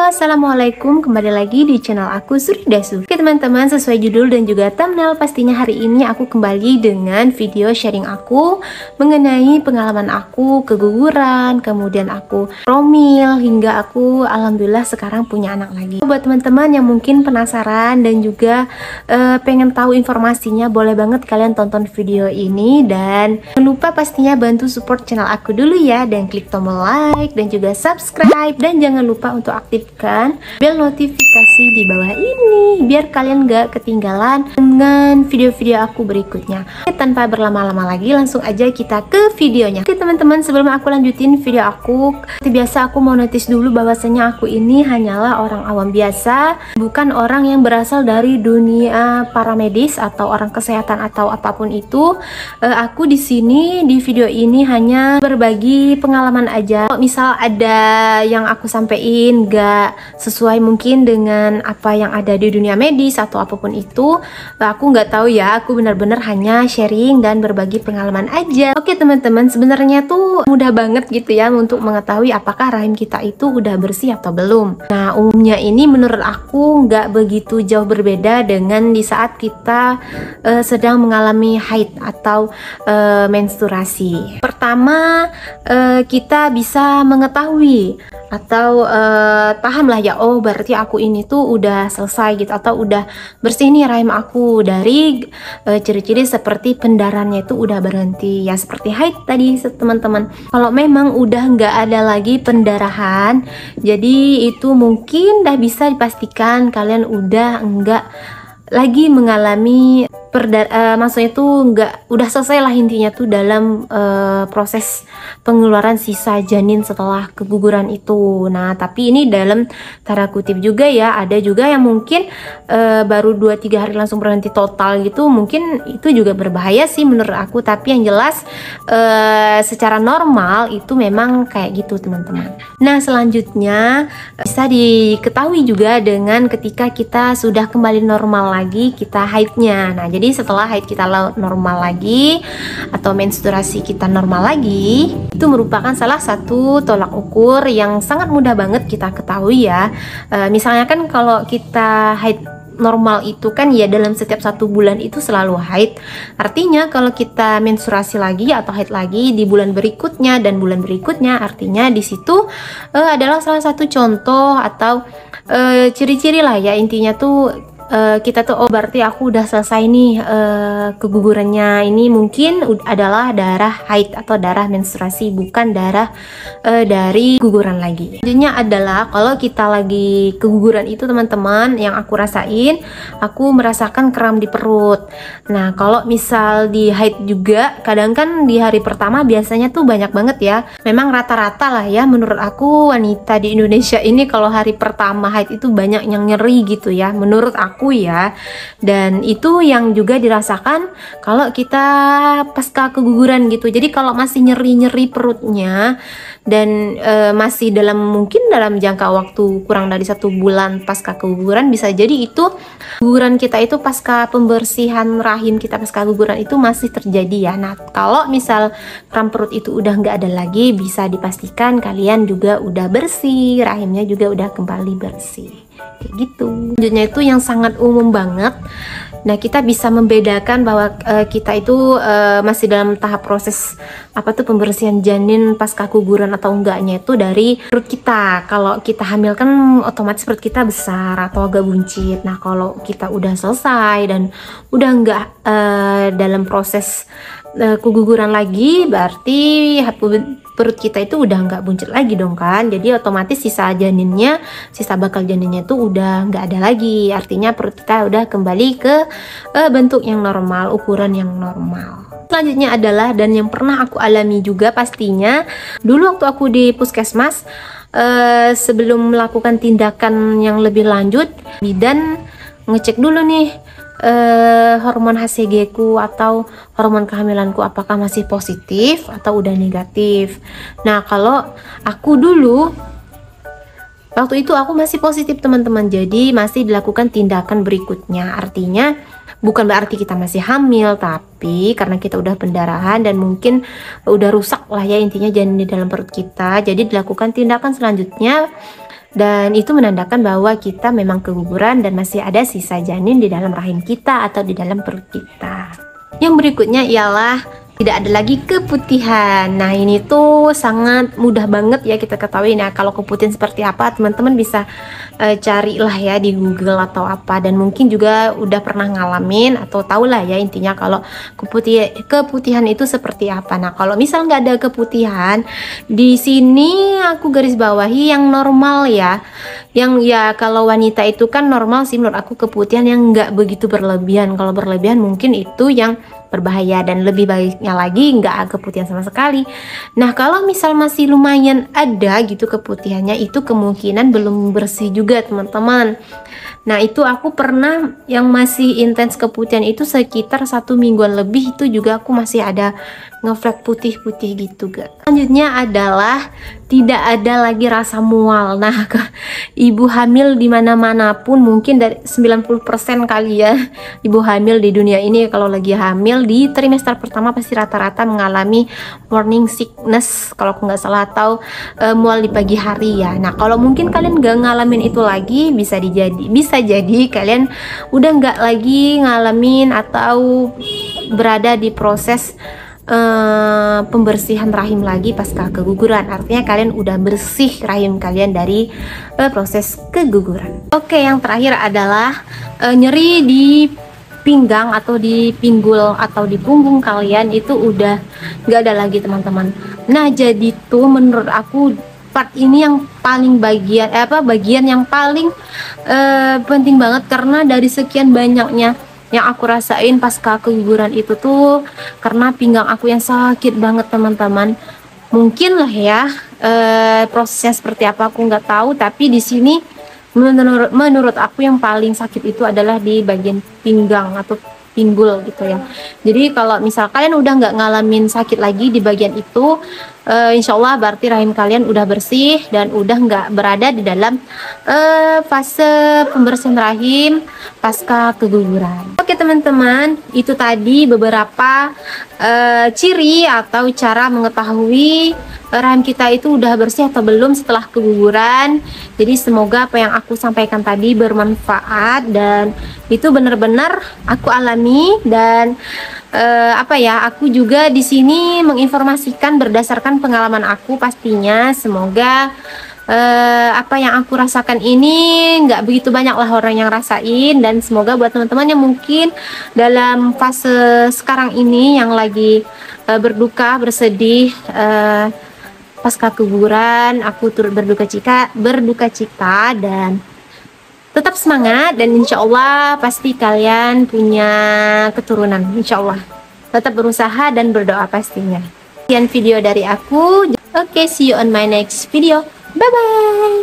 Assalamualaikum, kembali lagi di channel aku Suridasu. Oke teman-teman, sesuai judul dan juga thumbnail, pastinya hari ini aku kembali dengan video sharing aku mengenai pengalaman aku keguguran, kemudian aku promil, hingga aku alhamdulillah sekarang punya anak lagi. Buat teman-teman yang mungkin penasaran dan juga pengen tahu informasinya, boleh banget kalian tonton video ini, dan jangan lupa pastinya bantu support channel aku dulu ya, dan klik tombol like dan juga subscribe, dan jangan lupa untuk aktifkan bel notifikasi di bawah ini biar kalian gak ketinggalan dengan video-video aku berikutnya. Oke, tanpa berlama-lama lagi langsung aja kita ke videonya. Oke teman-teman, sebelum aku lanjutin video aku, seperti biasa aku mau notice dulu bahwasanya aku ini hanyalah orang awam biasa, bukan orang yang berasal dari dunia paramedis atau orang kesehatan atau apapun itu. Aku di sini di video ini hanya berbagi pengalaman aja. Kalau misal ada yang aku sampaikan gak sesuai mungkin dengan apa yang ada di dunia medis atau apapun itu, aku nggak tahu ya, aku benar-benar hanya sharing dan berbagi pengalaman aja. Oke teman-teman, sebenarnya tuh mudah banget gitu ya untuk mengetahui apakah rahim kita itu udah bersih atau belum. Nah umumnya ini menurut aku nggak begitu jauh berbeda dengan di saat kita sedang mengalami haid atau menstruasi. Pertama, kita bisa mengetahui atau paham lah ya, oh berarti aku ini tuh udah selesai gitu, atau udah bersih nih rahim aku dari ciri-ciri seperti pendarahannya itu udah berhenti ya, seperti haid tadi teman-teman. Kalau memang udah nggak ada lagi pendarahan, jadi itu mungkin udah bisa dipastikan kalian udah nggak lagi mengalami maksudnya tuh udah selesai lah intinya tuh dalam proses pengeluaran sisa janin setelah keguguran itu. Nah tapi ini dalam tanda kutip juga ya, ada juga yang mungkin baru 2-3 hari langsung berhenti total gitu, mungkin itu juga berbahaya sih menurut aku. Tapi yang jelas secara normal itu memang kayak gitu teman-teman. Nah selanjutnya bisa diketahui juga dengan ketika kita sudah kembali normal lagi kita haidnya. Nah jadi setelah haid kita normal lagi atau menstruasi kita normal lagi, itu merupakan salah satu tolak ukur yang sangat mudah banget kita ketahui ya. Misalnya kan kalau kita haid normal itu kan ya dalam setiap 1 bulan itu selalu haid. Artinya kalau kita menstruasi lagi atau haid lagi di bulan berikutnya dan bulan berikutnya, artinya di situ adalah salah satu contoh atau ciri-ciri lah ya, intinya tuh kita tuh oh berarti aku udah selesai nih kegugurannya. Ini mungkin adalah darah haid atau darah menstruasi, bukan darah dari guguran lagi. Selanjutnya adalah kalau kita lagi keguguran itu teman-teman, yang aku rasain, aku merasakan kram di perut. Nah kalau misal di haid juga, kadang kan di hari pertama biasanya tuh banyak banget ya, memang rata-rata lah ya menurut aku wanita di Indonesia ini kalau hari pertama haid itu banyak yang nyeri gitu ya menurut aku ya. Dan itu yang juga dirasakan kalau kita pasca keguguran gitu. Jadi kalau masih nyeri-nyeri perutnya dan masih mungkin dalam jangka waktu kurang dari 1 bulan pasca keguguran, bisa jadi itu guguran kita itu pasca pembersihan rahim kita pasca guguran itu masih terjadi ya. Nah kalau misal kram perut itu udah nggak ada lagi, bisa dipastikan kalian juga udah bersih, rahimnya juga udah kembali bersih kayak gitu. Selanjutnya itu yang sangat umum banget. Nah kita bisa membedakan bahwa kita itu masih dalam tahap proses apa tuh pembersihan janin pasca guguran atau enggaknya itu dari perut kita. Kalau kita hamil kan otomatis perut kita besar atau agak buncit. Nah kalau kita udah selesai dan udah enggak dalam proses keguguran lagi, berarti perut kita itu udah nggak buncit lagi dong kan. Jadi otomatis sisa bakal janinnya itu udah nggak ada lagi. Artinya perut kita udah kembali ke bentuk yang normal, ukuran yang normal. Selanjutnya adalah, dan yang pernah aku alami juga pastinya, dulu waktu aku di puskesmas, sebelum melakukan tindakan yang lebih lanjut, bidan ngecek dulu nih hormon HCG ku atau hormon kehamilanku apakah masih positif atau udah negatif. Nah kalau aku dulu waktu itu aku masih positif teman-teman, jadi masih dilakukan tindakan berikutnya. Artinya bukan berarti kita masih hamil, tapi karena kita udah pendarahan dan mungkin udah rusak lah ya intinya janin di dalam perut kita, jadi dilakukan tindakan selanjutnya dan itu menandakan bahwa kita memang keguguran dan masih ada sisa janin di dalam rahim kita atau di dalam perut kita. Yang berikutnya ialah tidak ada lagi keputihan. Nah, ini tuh sangat mudah banget ya kita ketahui. Nah, kalau keputihan seperti apa, teman-teman bisa carilah ya di Google atau apa, dan mungkin juga udah pernah ngalamin atau tahulah ya intinya kalau keputihan itu seperti apa. Nah, kalau misal nggak ada keputihan, di sini aku garis bawahi yang normal ya. Yang ya kalau wanita itu kan normal sih menurut aku keputihan yang nggak begitu berlebihan. Kalau berlebihan mungkin itu yang berbahaya, dan lebih baiknya lagi nggak ada keputihan sama sekali. Nah, kalau misal masih lumayan ada gitu keputihannya, itu kemungkinan belum bersih juga teman-teman. Nah, itu aku pernah yang masih intens keputihan itu sekitar 1 mingguan lebih, itu juga aku masih ada ngeflek putih-putih gitu gak. Selanjutnya adalah tidak ada lagi rasa mual. Nah, ibu hamil dimana-mana pun mungkin dari 90% kali ya ibu hamil di dunia ini kalau lagi hamil di trimester pertama pasti rata-rata mengalami morning sickness kalau aku nggak salah, atau mual di pagi hari ya. Nah, kalau mungkin kalian nggak ngalamin itu lagi, bisa jadi kalian udah nggak lagi ngalamin atau berada di proses pembersihan rahim lagi pasca keguguran. Artinya kalian udah bersih rahim kalian dari proses keguguran. Oke, yang terakhir adalah nyeri di pinggang atau di pinggul atau di punggung kalian, itu udah nggak ada lagi teman-teman. Nah, jadi tuh menurut aku part ini yang paling bagian yang paling penting banget, karena dari sekian banyaknya yang aku rasain pasca keguguran itu tuh karena pinggang aku yang sakit banget teman-teman. Mungkin lah ya prosesnya seperti apa aku nggak tahu, tapi di sini menurut aku yang paling sakit itu adalah di bagian pinggang atau pinggul gitu ya. Jadi kalau misal kalian udah nggak ngalamin sakit lagi di bagian itu, insya Allah berarti rahim kalian udah bersih dan udah nggak berada di dalam fase pembersihan rahim pasca keguguran. Oke teman-teman, itu tadi beberapa ciri atau cara mengetahui rahim kita itu udah bersih atau belum setelah keguguran. Jadi semoga apa yang aku sampaikan tadi bermanfaat dan itu benar-benar aku alami, dan aku juga di sini menginformasikan berdasarkan pengalaman aku pastinya. Semoga apa yang aku rasakan ini nggak begitu banyak lah orang yang rasain, dan semoga buat teman-teman yang mungkin dalam fase sekarang ini yang lagi berduka bersedih pasca keguguran, aku turut berduka cita dan tetap semangat, dan insya Allah pasti kalian punya keturunan, insya Allah. Tetap berusaha dan berdoa pastinya. Sekian video dari aku. Oke, see you on my next video. Bye bye.